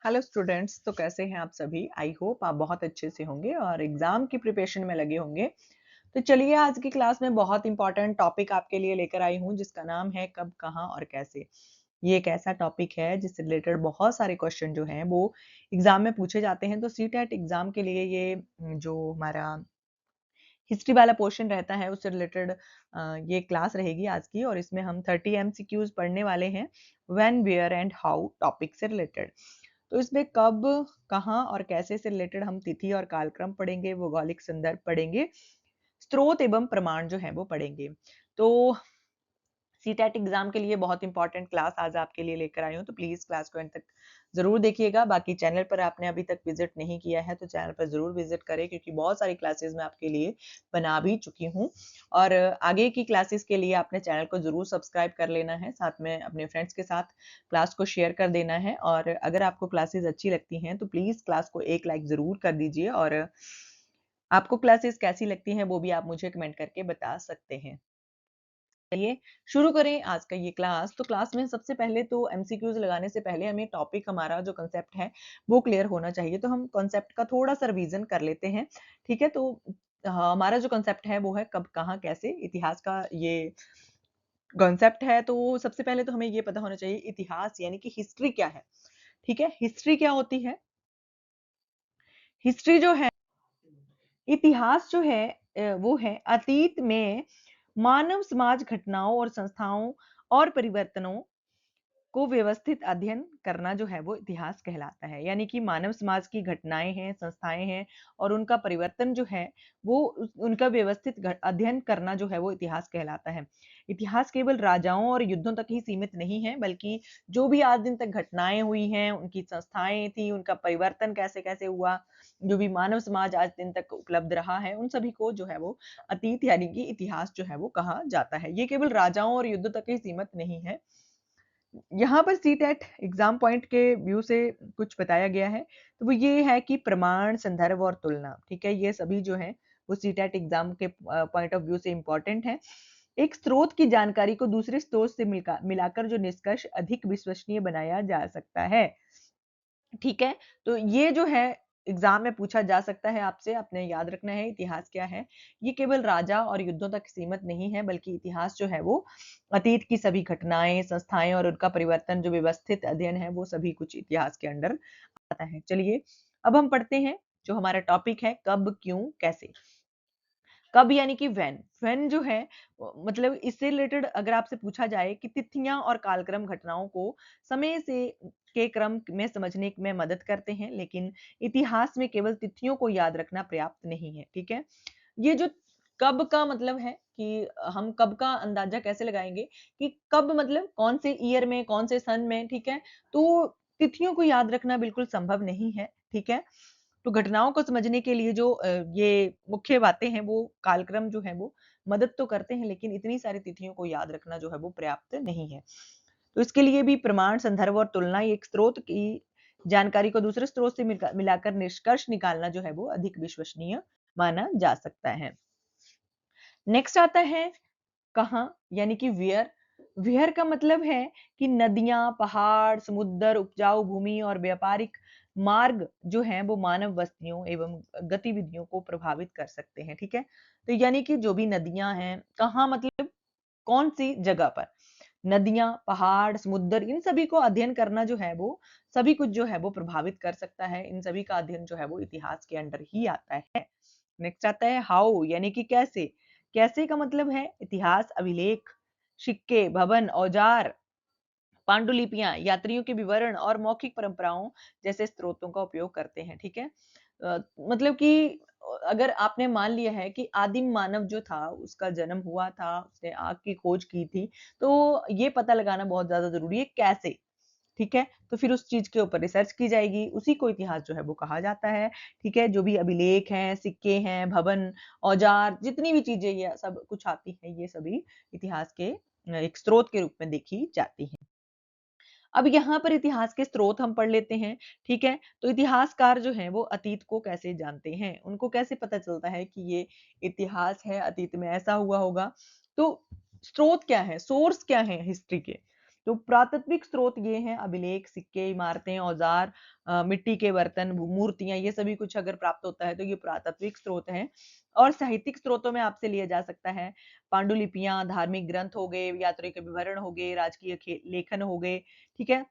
Hello students. तो कैसे हैं आप सभी? आई होप आप बहुत अच्छे से होंगे और एग्जाम की प्रिपरेशन में लगे होंगे। तो चलिए आज की क्लास में बहुत इंपॉर्टेंट टॉपिक आपके लिए लेकर आई हूँ जिसका नाम है कब, कहाँ और कैसे। ये एक ऐसा टॉपिक है जिससे रिलेटेड बहुत सारे क्वेश्चन जो हैं वो एग्जाम में पूछे जाते हैं। तो सीटेट एग्जाम के लिए ये जो हमारा हिस्ट्री वाला पोर्शन रहता है उससे रिलेटेड ये क्लास रहेगी आज की, और इसमें हम 30 एमसीक्यूज पढ़ने वाले हैं when, where and how topic से रिलेटेड। तो इसमें कब, कहाँ और कैसे से रिलेटेड हम तिथि और कालक्रम पढ़ेंगे, भौगोलिक संदर्भ पढ़ेंगे, स्रोत एवं प्रमाण जो है वो पढ़ेंगे। तो सीटेट एग्जाम के लिए बहुत इंपॉर्टेंट क्लास आज आपके लिए लेकर आई हूँ, तो प्लीज क्लास को एंड तक जरूर देखिएगा। बाकी चैनल पर आपने अभी तक विजिट नहीं किया है तो चैनल पर जरूर विजिट करें, क्योंकि बहुत सारी क्लासेस मैं आपके लिए बना भी चुकी हूँ। और आगे की क्लासेस के लिए आपने चैनल को जरूर सब्सक्राइब कर लेना है, साथ में अपने फ्रेंड्स के साथ क्लास को शेयर कर देना है। और अगर आपको क्लासेस अच्छी लगती हैं तो प्लीज क्लास को एक लाइक जरूर कर दीजिए, और आपको क्लासेस कैसी लगती हैं वो भी आप मुझे कमेंट करके बता सकते हैं। चलिए शुरू करें आज का ये क्लास। तो क्लास में सबसे पहले तो एमसीक्यूज लगाने से पहले हमें टॉपिक, हमारा जो कंसेप्ट है वो क्लियर होना चाहिए। तो हम कंसेप्ट का थोड़ा सा रिवीजन कर लेते हैं। ठीक है, तो हमारा जो कंसेप्ट है वो है कब, कहाँ, कैसे। इतिहास का ये कॉन्सेप्ट है। तो सबसे पहले तो हमें ये पता होना चाहिए इतिहास यानी कि हिस्ट्री क्या है। ठीक है, हिस्ट्री क्या होती है? हिस्ट्री जो है, इतिहास जो है वो है अतीत में मानव समाज घटनाओं और संस्थाओं और परिवर्तनों को व्यवस्थित अध्ययन करना जो है वो इतिहास कहलाता है। यानी कि मानव समाज की घटनाएं हैं, संस्थाएं हैं और उनका परिवर्तन जो है वो उनका व्यवस्थित अध्ययन करना जो है वो इतिहास कहलाता है। इतिहास केवल राजाओं और युद्धों तक ही सीमित नहीं है, बल्कि जो भी आज दिन तक घटनाएं हुई हैं, उनकी संस्थाएं थी, उनका परिवर्तन कैसे कैसे हुआ, जो भी मानव समाज आज दिन तक उपलब्ध रहा है, उन सभी को जो है वो अतीत यानी कि इतिहास जो है वो कहा जाता है। ये केवल राजाओं और युद्ध तक ही सीमित नहीं है। यहाँ पर सीटेट एग्जाम पॉइंट के व्यू से कुछ बताया गया है। तो वो ये है कि प्रमाण, संदर्भ और तुलना। ठीक है, ये सभी जो है वो सीटेट एग्जाम के पॉइंट ऑफ व्यू से इंपॉर्टेंट है। एक स्रोत की जानकारी को दूसरे स्रोत से मिलाकर जो निष्कर्ष अधिक विश्वसनीय बनाया जा सकता है। ठीक है, तो ये जो है एग्जाम में पूछा जा सकता है आपसे, आपने याद रखना है इतिहास क्या है। ये केवल राजा और युद्धों तक सीमित नहीं है, बल्कि इतिहास जो है वो अतीत की सभी घटनाएं, संस्थाएं और उनका परिवर्तन जो व्यवस्थित अध्ययन है वो सभी कुछ इतिहास के अंडर आता है। चलिए अब हम पढ़ते हैं जो हमारा टॉपिक है कब, क्यों, कैसे। कब यानी कि व्हेन जो है मतलब इससे रिलेटेड अगर आपसे पूछा जाए कि तिथियां और कालक्रम घटनाओं को समय से के क्रम में समझने में मदद करते हैं, लेकिन इतिहास में केवल तिथियों को याद रखना पर्याप्त नहीं है। ठीक है, ये जो कब का मतलब है कि हम कब का अंदाजा कैसे लगाएंगे कि कब मतलब कौन से ईयर में, कौन से सन में। ठीक है, तो तिथियों को याद रखना बिल्कुल संभव नहीं है। ठीक है, तो घटनाओं को समझने के लिए जो ये मुख्य बातें हैं वो कालक्रम जो है वो मदद तो करते हैं, लेकिन इतनी सारी तिथियों को याद रखना जो है वो पर्याप्त नहीं है। तो इसके लिए भी प्रमाण, संदर्भ और तुलना, एक स्रोत की जानकारी को दूसरे स्रोत से मिलाकर निष्कर्ष निकालना जो है वो अधिक विश्वसनीय माना जा सकता है। नेक्स्ट आता है कहाँ यानी कि वेयर। वेयर का मतलब है कि नदियां, पहाड़, समुद्र, उपजाऊ भूमि और व्यापारिक मार्ग जो हैं वो मानव बस्तियों एवं गतिविधियों को प्रभावित कर सकते हैं। ठीक है, तो यानी कि जो भी नदियां हैं, कहाँ मतलब कौन सी जगह पर। नदियां, पहाड़, समुद्र, इन सभी को अध्ययन करना जो है वो सभी कुछ जो है वो प्रभावित कर सकता है। इन सभी का अध्ययन जो है वो इतिहास के अंडर ही आता है। नेक्स्ट आता है हाउ यानी कि कैसे। कैसे का मतलब है इतिहास अभिलेख, सिक्के, भवन, औजार, पांडुलिपियां, यात्रियों के विवरण और मौखिक परंपराओं जैसे स्रोतों का उपयोग करते हैं। ठीक है, मतलब कि अगर आपने मान लिया है कि आदिम मानव जो था उसका जन्म हुआ था, उसने आग की खोज की थी, तो ये पता लगाना बहुत ज्यादा जरूरी है कैसे। ठीक है, तो फिर उस चीज के ऊपर रिसर्च की जाएगी, उसी को इतिहास जो है वो कहा जाता है। ठीक है, जो भी अभिलेख हैं, सिक्के हैं, भवन, औजार, जितनी भी चीजें ये सब कुछ आती है, ये सभी इतिहास के एक स्रोत के रूप में देखी जाती है। अब यहाँ पर इतिहास के स्रोत हम पढ़ लेते हैं। ठीक है, तो इतिहासकार जो हैं वो अतीत को कैसे जानते हैं, उनको कैसे पता चलता है कि ये इतिहास है, अतीत में ऐसा हुआ होगा। तो स्रोत क्या है, सोर्स क्या है हिस्ट्री के। तो पुरातात्विक स्रोत ये हैं अभिलेख, सिक्के, इमारतें, औजार, मिट्टी के बर्तन, मूर्तियाँ, ये सभी कुछ अगर प्राप्त होता है तो ये पुरातात्विक स्रोत हैं। और साहित्यिक स्रोतों में आपसे लिया जा सकता है पांडुलिपियाँ, धार्मिक ग्रंथ हो गए, यात्री के विवरण हो गए, राजकीय लेखन हो गए, ठीक है?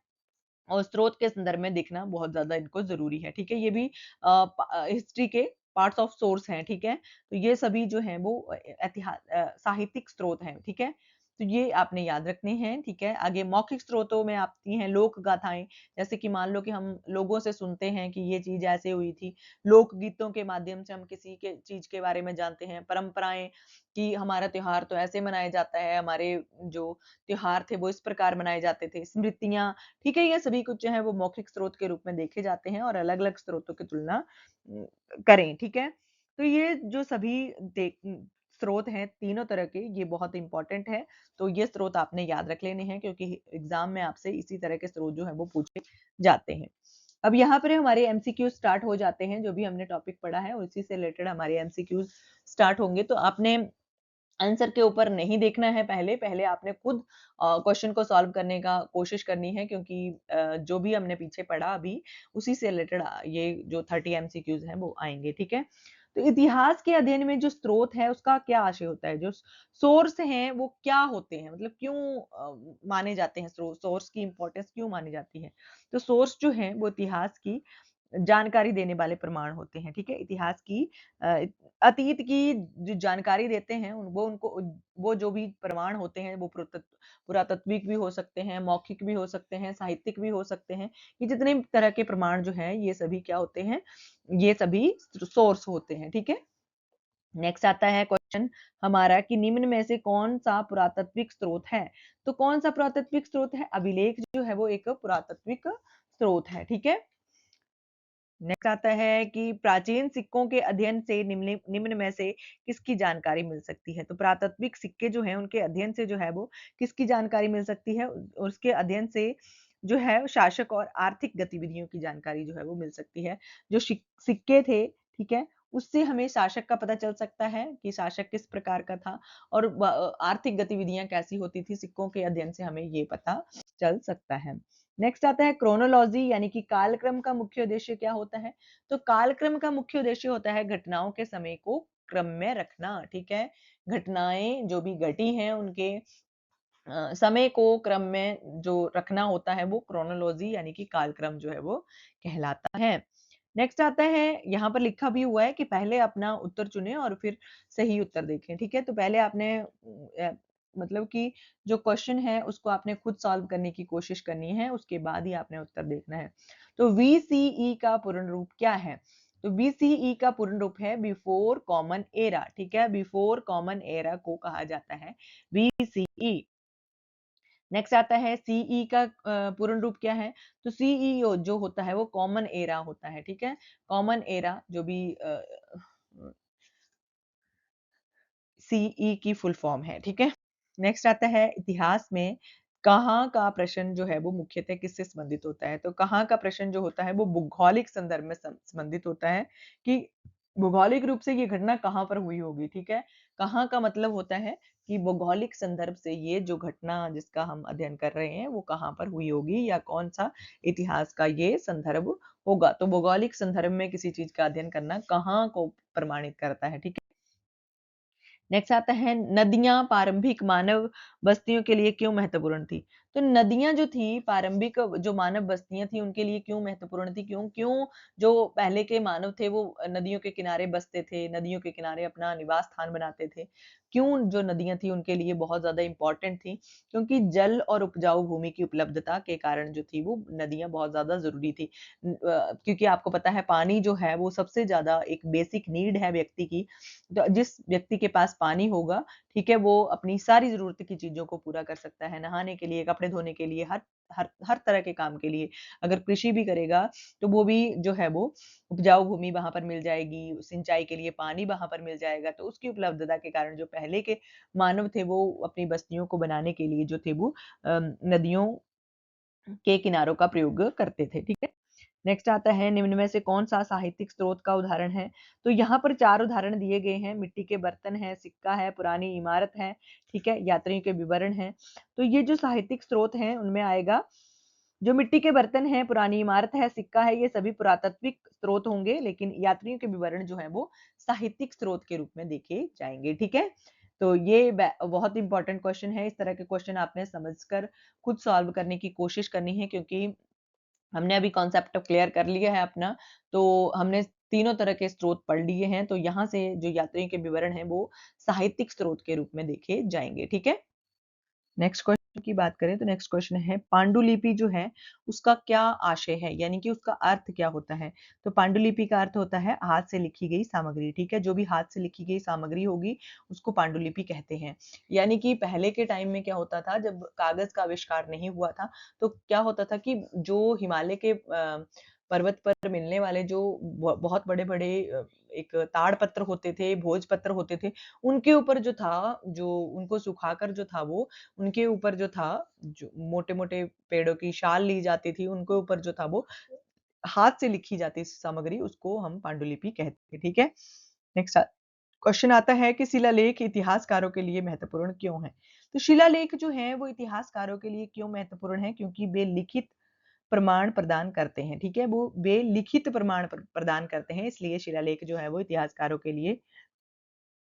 और स्रोत के संदर्भ में देखना बहुत ज़्यादा इनको ज़रूरी है, ठीक है? ये भी हिस्ट्री के पार्ट्स ऑफ सोर्स हैं, ठीक है? तो ये सभी जो हैं वो साहित्यिक स्रोत हैं, ठीक है? तो ये आपने याद रखने हैं, ठीक है? आगे मौखिक स्रोतों में आती हैं लोक गाथाएँ, जैसे कि मान लो कि हम लोगों से सुनते हैं कि ये चीज़ ऐसे हुई थी, लोक गीतों के माध्यम से हम किसी के चीज़ के बारे में जानते हैं, परंपराएँ कि हमारा त्योहार तो ऐसे मनाया जाता है, हमारे जो त्योहार थे वो इस प्रकार मनाए जाते थे, स्मृतियाँ, ठीक है? ये सभी कुछ जो है वो मौखिक स्रोत के रूप में देखे जाते हैं और अलग-अलग स्रोतों की तुलना करें, ठीक है? तो ये जो सभी स्रोत हैं तीनों तरह के, ये बहुत इम्पोर्टेंट है, तो ये स्रोत आपने याद रख लेने हैं क्योंकि एग्ज़ाम में आपसे इसी तरह के स्रोत जो हैं वो पूछे जाते हैं। अब यहाँ पर हमारे एमसीक्यू स्टार्ट हो जाते हैं, जो भी हमने टॉपिक पढ़ा है उसी से रिलेटेड हमारे एमसीक्यूज़ स्टार्ट होंगे, तो आपने आंसर के ऊपर नहीं देखना है पहले आपने खुद क्वेश्चन को सॉल्व करने का कोशिश करनी है क्योंकि जो भी हमने पीछे पढ़ा अभी, उसी से रिलेटेड ये जो 30 एमसीक्यूज़ हैं वो आएँगे, ठीक है? तो इतिहास के अध्ययन में जो स्रोत है उसका क्या आशय होता है? जो सोर्स हैं वो क्या होते हैं? मतलब क्यों माने जाते हैं सोर्स की इम्पोर्टेंस क्यों मानी जाती है? तो सोर्स जो हैं वो इतिहास की जानकारी देने वाले प्रमाण होते हैं, ठीक है? इतिहास की अ, अतीत की जो जानकारी देते हैं वो जो भी प्रमाण होते हैं वो पुरातात्विक भी हो सकते हैं, मौखिक भी हो सकते हैं, साहित्यिक भी हो सकते हैं। ये जितने भी तरह के प्रमाण जो हैं ये सभी क्या होते हैं? ये सभी सोर्स होते हैं, ठीक है? नेक्स्ट आता है क्वेश्चन हमारा कि निम्न में से कौन-सा पुरातात्विक स्रोत है? तो कौन-सा पुरातात्विक स्रोत है? अभिलेख जो है वो एक पुरातात्विक स्रोत है, ठीक है? नेक्स्ट आता है कि प्राचीन सिक्कों के अध्ययन से निम्न निम्न में से किसकी जानकारी मिल सकती है? तो पुरातात्विक सिक्के जो हैं उनके अध्ययन से जो है वो किसकी जानकारी मिल सकती है? उसके अध्ययन से जो है शासक और आर्थिक गतिविधियों की जानकारी जो है वो मिल सकती है। जो सिक्के थे, ठीक है? उससे हमें शासक का पता चल सकता है कि शासक किस प्रकार का था और आर्थिक गतिविधियाँ कैसी होती थी, सिक्कों के अध्ययन से हमें ये पता चल सकता है। नेक्स्ट आता है क्रोनोलॉजी यानी कि कालक्रम का मुख्य उद्देश्य क्या होता है? तो कालक्रम का मुख्य उद्देश्य होता है घटनाओं के समय को क्रम में रखना, ठीक है? घटनाएँ जो भी घटी हैं उनके समय को क्रम में जो रखना होता है वो क्रोनोलॉजी यानी कि कालक्रम जो है वो कहलाता है। नेक्स्ट आता है यहाँ पर लिखा भी हुआ है कि पहले अपना उत्तर चुनें और फिर सही उत्तर देखें, ठीक है? तो पहले आपने मतलब कि जो क्वेश्चन है उसको आपने खुद सॉल्व करने की कोशिश करनी है, उसके बाद ही आपने उत्तर देखना है। तो वीसीई का पूर्ण रूप क्या है? तो बीसीई का पूर्ण रूप है बिफोर कॉमन एरा, ठीक है? बिफोर कॉमन एरा को कहा जाता है बीसीई। नेक्स्ट आता है सीई का पूर्ण रूप क्या है? तो सीईओ जो होता है वो कॉमन एरा होता है, ठीक है? कॉमन एरा जो भी सीई की फुल फॉर्म है, ठीक है? नेक्स्ट आता है इतिहास में कहाँ का प्रश्न जो है वो मुख्यतः किससे संबंधित होता है? तो कहाँ का प्रश्न जो होता है वो भौगोलिक संदर्भ में संबंधित होता है कि भौगोलिक रूप से ये घटना कहाँ पर हुई होगी, ठीक है? कहाँ का मतलब होता है कि भौगोलिक संदर्भ से ये जो घटना जिसका हम अध्ययन कर रहे हैं वो कहाँ पर हुई होगी या कौन-सा इतिहास का ये संदर्भ होगा। तो भौगोलिक संदर्भ में किसी चीज़ का अध्ययन करना कहाँ को प्रमाणित करता है, ठीक है? नेक्स्ट आता है नदियाँ प्रारंभिक मानव बस्तियों के लिए क्यों महत्वपूर्ण थी? तो नदियाँ जो थी प्रारंभिक जो मानव बस्तियाँ थी उनके लिए क्यों महत्वपूर्ण थी? क्यों क्यों जो पहले के मानव थे वो नदियों के किनारे बसते थे, नदियों के किनारे अपना निवास स्थान बनाते थे? क्यों जो नदियाँ थी उनके लिए बहुत ज़्यादा इम्पोर्टेंट थी? क्योंकि जल और उपजाऊ भूमि की उपलब्धता के कारण जो थी वो नदियाँ बहुत ज़्यादा ज़रूरी थी। क्योंकि आपको पता है पानी जो है वो सबसे ज़्यादा एक बेसिक नीड है व्यक्ति की जिस व्यक्ति के पास पानी होगा, ठीक है, वो अपनी सारी ज़रूरत की चीज़ों को पूरा कर सकता है, नहाने के लिए, कपड़े धोने के लिए, हर तरह के काम के लिए। अगर कृषि भी करेगा, तो वो भी जो है वो उपजाऊ भूमि वहाँ पर मिल जाएगी, सिंचाई के लिए पानी वहाँ पर मिल जाएगा, तो उसकी उपलब्धता के कारण जो पहले के मानव थे, वो अपनी बस्तियों को बनाने के लिए जो थे वो नदियों के किनारों का प्रयोग करते थे, ठीक है? नेक्स्ट आता है निम्न में से कौन सा साहित्यिक स्रोत का उदाहरण है? तो यहाँ पर 4 उदाहरण दिए गए हैं, मिट्टी के बर्तन है, सिक्का है, पुरानी इमारत है, ठीक है, यात्रियों के विवरण हैं। तो ये जो साहित्यिक स्रोत हैं उनमें आएगा जो मिट्टी के बर्तन हैं, पुरानी इमारत है, सिक्का है, ये सभी पुरातात्विक स्रोत होंगे, लेकिन यात्रियों के विवरण जो हैं वो साहित्यिक स्रोत के रूप में देखे जाएँगे, ठीक है? तो ये बहुत इंपॉर्टेंट क्वेश्चन है, इस तरह के क्वेश्चन आपने समझकर खुद सॉल्व करने की कोशिश करनी है क्योंकि हमने अभी कॉन्सेप्ट क्लियर कर लिया है अपना, तो हमने तीनों तरह के स्रोत पढ़ लिए हैं, तो यहाँ से जो यात्रियों के विवरण हैं वो साहित्यिक स्रोत के रूप में देखे जाएँगे, ठीक है? नेक्स्ट क्वेश्चन की बात करें तो नेक्स्ट क्वेश्चन है पांडुलिपि जो है उसका क्या आशय है यानी कि उसका अर्थ क्या होता है तो पांडुलिपि का अर्थ होता है हाथ से लिखी गई सामग्री ठीक है जो भी हाथ से लिखी गई सामग्री होगी उसको पांडुलिपि कहते हैं यानी कि पहले के टाइम में क्या होता था जब कागज का आविष्कार नहीं हुआ था तो क्या होता था कि जो हिमालय के पर्वत पर मिलने वाले जो बहुत बड़े बड़े एक ताड़पत्र होते थे भोजपत्र होते थे उनके ऊपर जो था जो उनको सुखाकर जो था वो उनके ऊपर जो था, जो मोटे-मोटे पेड़ों की शाल ली जाती थी, उनके ऊपर जो था वो हाथ से लिखी जाती सामग्री, उसको हम पांडुलिपि कहते हैं, ठीक है? नेक्स्ट क्वेश्चन आता है कि शिलालेख इतिहासकारों के लिए महत्वपूर्ण क्यों है? तो शिलालेख जो हैं वो इतिहासकारों के लिए क्यों महत्वपूर्ण है? क्योंकि वे लिखित प्रमाण प्रदान करते हैं, ठीक है? वो वे लिखित प्रमाण प्रदान करते हैं, इसलिए शिलालेख जो है वो इतिहासकारों के लिए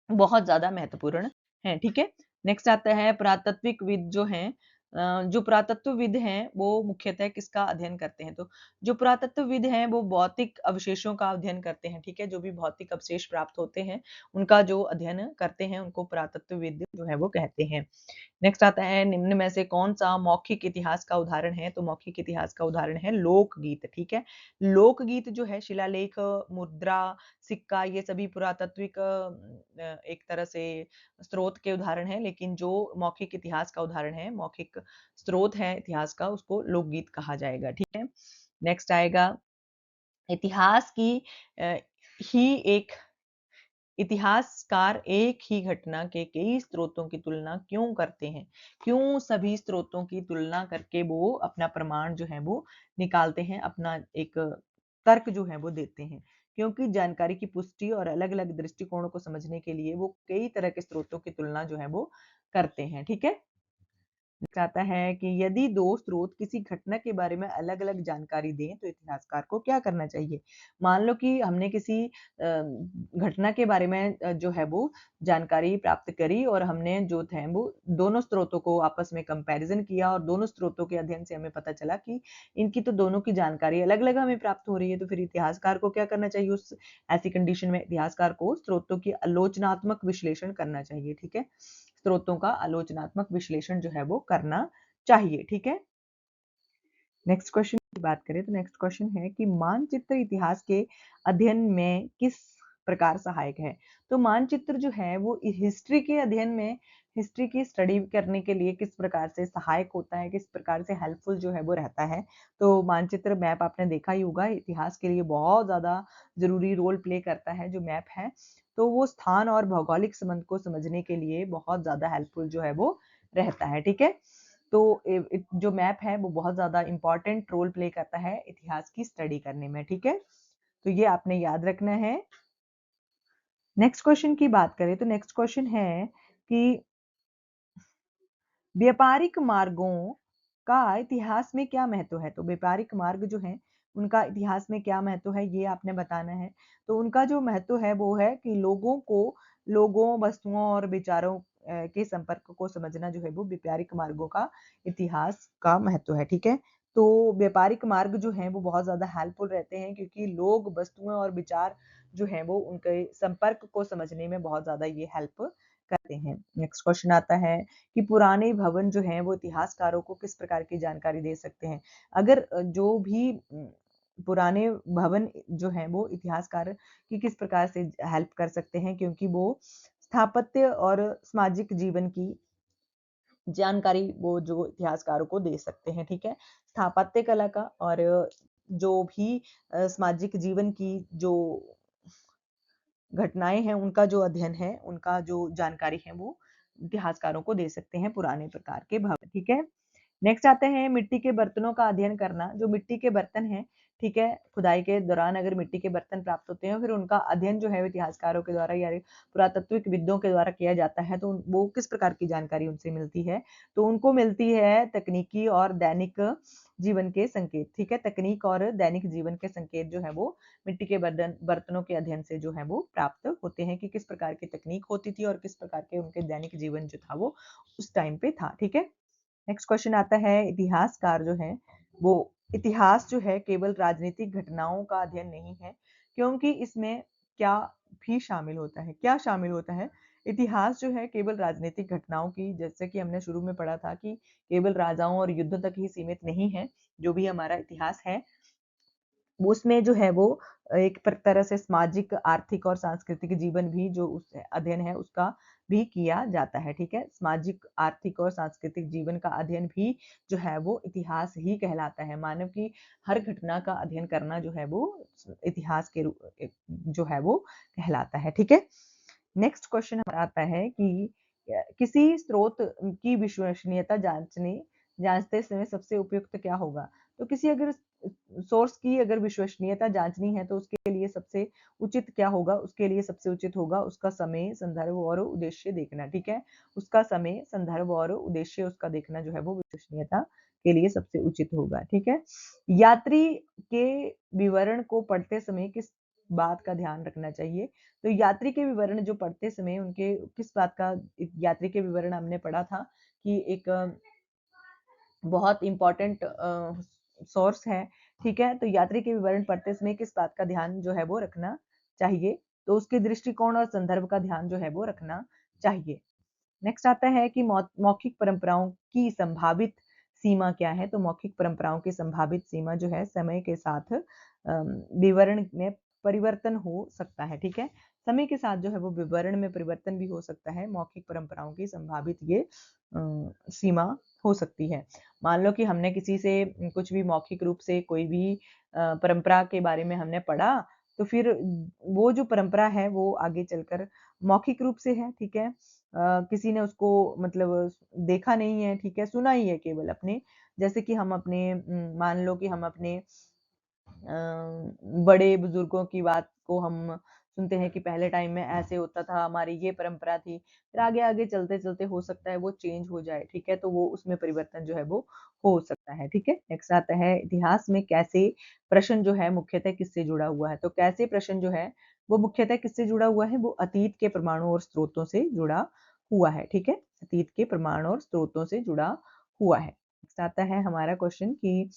बहुत ज़्यादा महत्वपूर्ण है, ठीक है? नेक्स्ट आता है पुरातात्विकविद जो हैं जो पुरातत्वविद हैं, वो मुख्यतः किसका अध्ययन करते हैं? तो जो पुरातत्वविद हैं, वो भौतिक अवशेषों का अध्ययन करते हैं, ठीक है? जो भी भौतिक अवशेष प्राप्त होते हैं, उनका जो अध्ययन करते हैं, उनको पुरातत्वविद जो है वो कहते हैं। नेक्स्ट आता है निम्न में से कौन-सा मौखिक इतिहास का उदाहरण है? तो मौखिक इतिहास का उदाहरण है लोकगीत, ठीक है? लोकगीत जो है शिलालेख, मुद्रा, सिक्का ये सभी पुरातात्विक एक तरह से स्रोत के उदाहरण हैं, लेकिन जो मौखिक इतिहास का उदाहरण है, मौखिक स्रोत है इतिहास का उसको लोकगीत कहा जाएगा, ठीक है? नेक्स्ट आएगा इतिहास की अ, ही एक इतिहासकार एक ही घटना के कई स्रोतों की तुलना क्यों करते हैं? क्यों सभी स्रोतों की तुलना करके वो अपना प्रमाण जो है वो निकालते हैं, अपना एक तर्क जो है वो देते हैं? क्योंकि जानकारी की पुष्टि और अलग-अलग दृष्टिकोणों को समझने के लिए वो कई तरह के स्रोतों की तुलना जो है वो करते हैं, ठीक है? चाहता है कि यदि 2 स्रोत किसी घटना के बारे में अलग-अलग जानकारी दें, तो इतिहासकार को क्या करना चाहिए? मान लो कि हमने किसी घटना के बारे में जो है वो जानकारी प्राप्त करी और हमने जो थे वो दोनों स्रोतों को आपस में कंपैरिज़न किया और दोनों स्रोतों के अध्ययन से हमें पता चला कि इनकी तो दोनों की जानकारी अलग-अलग हमें प्राप्त हो रही है, तो फिर इतिहासकार को क्या करना चाहिए उस ऐसी कंडीशन में इतिहासकार को स्रोतों की आलोचनात्मक विश्लेषण करना चाहिए, ठीक है? स्रोतों का आलोचनात्मक विश्लेषण जो है वो करना चाहिए, ठीक है? नेक्स्ट क्वेश्चन की बात करें तो नेक्स्ट क्वेश्चन है कि मानचित्र इतिहास के अध्ययन में किस प्रकार सहायक है? तो मानचित्र जो है वो हिस्ट्री के अध्ययन में हिस्ट्री की स्टडी करने के लिए किस प्रकार से सहायक होता है, किस प्रकार से हेल्पफुल जो है वो रहता है? तो मानचित्र मैप आपने देखा ही होगा इतिहास के लिए बहुत ज़्यादा ज़रूरी रोल प्ले करता है जो मैप है। तो वो स्थान और भौगोलिक संबंध को समझने के लिए बहुत ज़्यादा हेल्पफुल जो है वो रहता है, ठीक है? तो जो मैप है वो बहुत ज़्यादा इम्पोर्टेंट रोल प्ले करता है इतिहास की स्टडी करने में, ठीक है? तो ये आपने याद रखना है। नेक्स्ट क्वेश्चन की बात करें तो नेक्स्ट क्वेश्चन है कि व्यापारिक मार्गों का इतिहास में क्या महत्व है? तो व्यापारिक मार्ग जो हैं, उनका इतिहास में क्या महत्व है, ये आपने बताना है। तो उनका जो महत्व है, वो है कि लोगों, वस्तुओं और विचारों के संपर्क को समझना जो है, वो व्यापारिक मार्गों का इतिहास का महत्व है, ठीक है? तो व्यापारिक मार्ग जो हैं, वो बहुत ज़्यादा हेल्पफुल रहते हैं क्योंकि लोग, वस्तुएँ और विचार जो हैं, वो उनके संपर्क को समझने में बहुत ज़्यादा ये हेल्प करते हैं। नेक्स्ट क्वेश्चन आता है कि पुराने भवन जो हैं वो इतिहासकारों को किस प्रकार की जानकारी दे सकते हैं? अगर जो भी पुराने भवन जो हैं वो इतिहासकार की किस प्रकार से हेल्प कर सकते हैं क्योंकि वो स्थापत्य और सामाजिक जीवन की जानकारी वो जो इतिहासकारों को दे सकते हैं, ठीक है? स्थापत्य कला का और जो भी सामाजिक जीवन की जो घटनाएँ हैं, उनका जो अध्ययन है, उनका जो जानकारी है, वो इतिहासकारों को दे सकते हैं पुराने प्रकार के भवन, ठीक है? नेक्स्ट आते हैं मिट्टी के बर्तनों का अध्ययन करना। जो मिट्टी के बर्तन हैं, ठीक है, खुदाई के दौरान अगर मिट्टी के बर्तन प्राप्त होते हैं, फिर उनका अध्ययन जो है इतिहासकारों के द्वारा या पुरातात्विक विदों के द्वारा किया जाता है, तो वो किस प्रकार की जानकारी उनसे मिलती है? तो उनको मिलती है तकनीकी और दैनिक जीवन के संकेत, ठीक है? तकनीक और दैनिक जीवन के संकेत जो है वो मिट्टी के बर्तनों के अध्ययन से जो है वो प्राप्त होते हैं कि किस प्रकार की तकनीक होती थी और किस प्रकार के उनके दैनिक जीवन जो था वो उस टाइम पे था, ठीक है? नेक्स्ट क्वेश्चन आता है, इतिहासकार जो है वो इतिहास जो है केवल राजनीतिक घटनाओं का अध्ययन नहीं है, क्योंकि इसमें क्या भी शामिल होता है? क्या शामिल होता है? इतिहास जो है केवल राजनीतिक घटनाओं की, जैसे कि हमने शुरू में पढ़ा था कि केवल राजाओं और युद्धों तक ही सीमित नहीं है, जो भी हमारा इतिहास है उसमें जो है वो एक तरह से सामाजिक, आर्थिक और सांस्कृतिक जीवन भी जो उस अध्ययन है उसका भी किया जाता है, ठीक है? सामाजिक, आर्थिक और सांस्कृतिक जीवन का अध्ययन भी जो है वो इतिहास ही कहलाता है। मानव की हर घटना का अध्ययन करना जो है वो इतिहास के जो है वो कहलाता है, ठीक है? नेक्स्ट क्वेश्चन हमारा आता है कि किसी स्रोत की विश्वसनीयता जांचते समय सबसे उपयुक्त क्या होगा? तो किसी अगर सोर्स की अगर विश्वसनीयता जांचनी है तो उसके लिए सबसे उचित क्या होगा? उसके लिए सबसे उचित होगा उसका समय, संदर्भ और उद्देश्य देखना, ठीक है? उसका समय, संदर्भ और उद्देश्य उसका देखना जो है वो विश्वसनीयता के लिए सबसे उचित होगा, ठीक है? यात्री के विवरण को पढ़ते समय किस बात का ध्यान रखना चाहिए? तो यात्री के विवरण जो पढ़ते समय उनके किस बात का, यात्री के विवरण हमने पढ़ा था कि एक बहुत इम्पोर्टेंट सोर्स है, ठीक है? तो यात्री के विवरण पढ़ते समय किस बात का ध्यान जो है वो रखना चाहिए? तो उसके दृष्टिकोण और संदर्भ का ध्यान जो है वो रखना चाहिए। नेक्स्ट आता है कि मौखिक परंपराओं की संभावित सीमा क्या है? तो मौखिक परंपराओं की संभावित सीमा जो है समय के साथ विवरण में परिवर्तन हो सकता है, ठीक है? समय के साथ जो है वो विवरण में परिवर्तन भी हो सकता है। मौखिक परंपराओं की संभावित ये सीमा हो सकती है। मान लो कि हमने किसी से कुछ भी मौखिक रूप से कोई भी परंपरा के बारे में हमने पढ़ा, तो फिर वो जो परंपरा है वो आगे चलकर मौखिक रूप से है, ठीक है? किसी ने उसको मतलब देखा नहीं है, ठीक है? सुना ही है केवल अपने, जैसे कि हम अपने मान लो कि हम अपने बड़े बुजुर्गों की बात को हम सुनते हैं कि पहले टाइम में ऐसे होता था, हमारी ये परंपरा थी। फिर आगे-आगे चलते-चलते हो सकता है वो चेंज हो जाए, ठीक है? तो वो उसमें परिवर्तन जो है वो हो सकता है, ठीक है? नेक्स्ट आता है, इतिहास में कैसे प्रश्न जो है मुख्यतः किससे जुड़ा हुआ है? तो कैसे प्रश्न जो है वो मुख्यतः किससे जुड़ा हुआ है? वो अतीत के प्रमाणों और स्रोतों से जुड़ा हुआ है, ठीक है? अतीत के प्रमाण और स्रोतों से जुड़ा हुआ है। नेक्स्ट आता है हमारा क्वेश्चन कि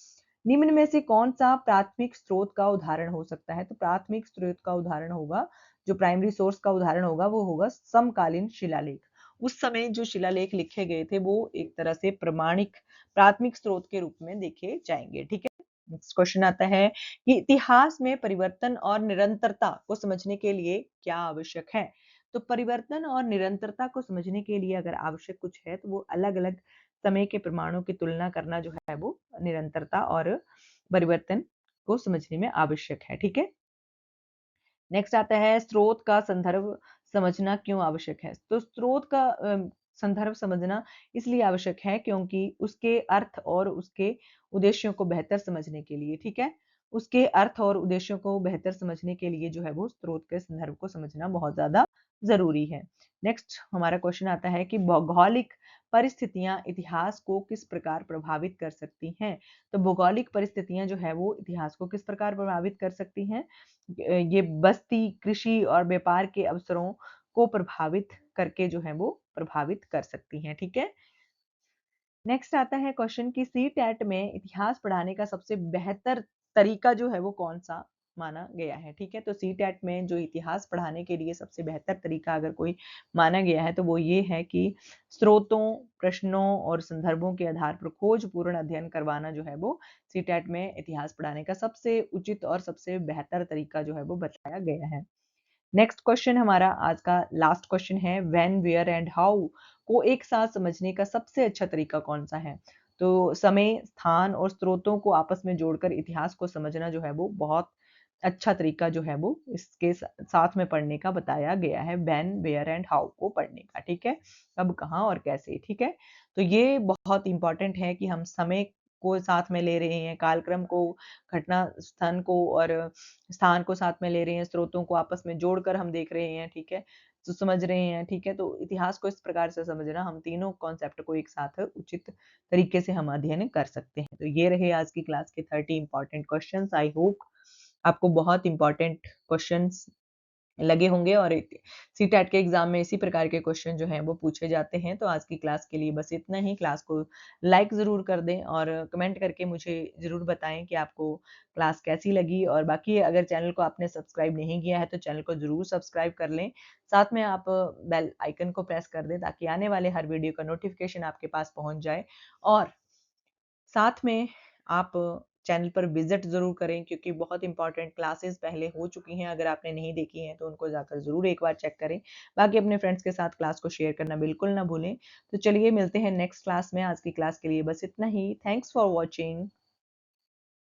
निम्न में से कौन-सा प्राथमिक स्रोत का उदाहरण हो सकता है? तो प्राथमिक स्रोत का उदाहरण होगा, जो प्राइमरी सोर्स का उदाहरण होगा, वो होगा समकालीन शिलालेख। उस समय जो शिलालेख लिखे गए थे, वो एक तरह से प्रमाणिक प्राथमिक स्रोत के रूप में देखे जाएँगे, ठीक है? नेक्स्ट क्वेश्चन आता है कि इतिहास में परिवर्तन और निरंतरता को समझने के लिए क्या आवश्यक है? तो परिवर्तन और निरंतरता को समझने के लिए अगर आवश्यक कुछ है, तो वो अलग-अलग समय के प्रमाणों की तुलना करना जो है वो निरंतरता और परिवर्तन को समझने में आवश्यक है, ठीक है? नेक्स्ट आता है, स्रोत का संदर्भ समझना क्यों आवश्यक है? तो स्रोत का संदर्भ समझना इसलिए आवश्यक है क्योंकि उसके अर्थ और उसके उद्देश्यों को बेहतर समझने के लिए, ठीक है? उसके अर्थ और उद्देश्यों को बेहतर समझने के लिए जो है वो स्रोत के संदर्भ को समझना बहुत ज़्यादा ज़रूरी है। नेक्स्ट हमारा क्वेश्चन आता है कि भौगोलिक परिस्थितियाँ इतिहास को किस प्रकार प्रभावित कर सकती हैं? तो भौगोलिक परिस्थितियाँ जो है वो इतिहास को किस प्रकार प्रभावित कर सकती हैं? ये बस्ती, कृषि और व्यापार के अवसरों को प्रभावित करके जो है वो प्रभावित कर सकती हैं, ठीक है? नेक्स्ट आता है क्वेश्चन कि सीटेट में इतिहास पढ़ाने का सबसे बेहतर तरीका जो है वो कौन-सा माना गया है, ठीक है? तो सीटेट में जो इतिहास पढ़ाने के लिए सबसे बेहतर तरीका अगर कोई माना गया है तो वो ये है कि स्रोतों, प्रश्नों और संदर्भों के आधार पर खोजपूर्ण अध्ययन करवाना जो है वो सीटेट में इतिहास पढ़ाने का सबसे उचित और सबसे बेहतर तरीका जो है वो बताया गया है। नेक्स्ट क्वेश्चन हमारा आज का लास्ट क्वेश्चन है, व्हेन, वेयर एंड हाउ को एक साथ समझने का सबसे अच्छा तरीका कौन-सा है? तो समय, स्थान और स्रोतों को आपस में जोड़कर इतिहास को समझना जो है वो बहुत अच्छा तरीका जो है वो इसके साथ में पढ़ने का बताया गया है, व्हेन, वेयर एंड हाउ को पढ़ने का, ठीक है? कब, कहाँ और कैसे, ठीक है? तो ये बहुत इम्पोर्टेंट है कि हम समय को साथ में ले रहे हैं, कालक्रम को, घटना स्थन को और स्थान को साथ में ले रहे हैं, स्रोतों को आपस में जोड़कर हम देख रहे हैं, ठीक है? तो समझ रहे हैं, ठीक है? तो इतिहास को इस प्रकार से समझना, हम तीनों कॉन्सेप्ट को एक साथ उचित तरीके से हम अध्ययन कर सकते हैं। तो ये रहे आज की क्लास के 30 इम्पोर्टेंट क्वेश्चंस। आई होप आपको बहुत इम्पोर्टेंट क्वेश्चंस लगे होंगे और सीटेट के एग्जाम में इसी प्रकार के क्वेश्चन जो हैं वो पूछे जाते हैं। तो आज की क्लास के लिए बस इतना ही। क्लास को लाइक ज़रूर कर दें और कमेंट करके मुझे ज़रूर बताएं कि आपको क्लास कैसी लगी। और बाकी अगर चैनल को आपने सब्सक्राइब नहीं किया है तो चैनल को ज़रूर सब्सक्राइब कर लें। साथ में आप बेल आइकन को प्रेस कर दें ताकि आने वाले हर वीडियो का नोटिफिकेशन आपके पास पहुंच जाए। और साथ में आप चैनल पर विजिट ज़रूर करें क्योंकि बहुत इंपॉर्टेंट क्लासेस पहले हो चुकी हैं। अगर आपने नहीं देखी हैं तो उनको जाकर ज़रूर एक बार चेक करें। बाकी अपने फ्रेंड्स के साथ क्लास को शेयर करना बिल्कुल ना भूलें। तो चलिए मिलते हैं नेक्स्ट क्लास में। आज की क्लास के लिए बस इतना ही। Thanks for watching.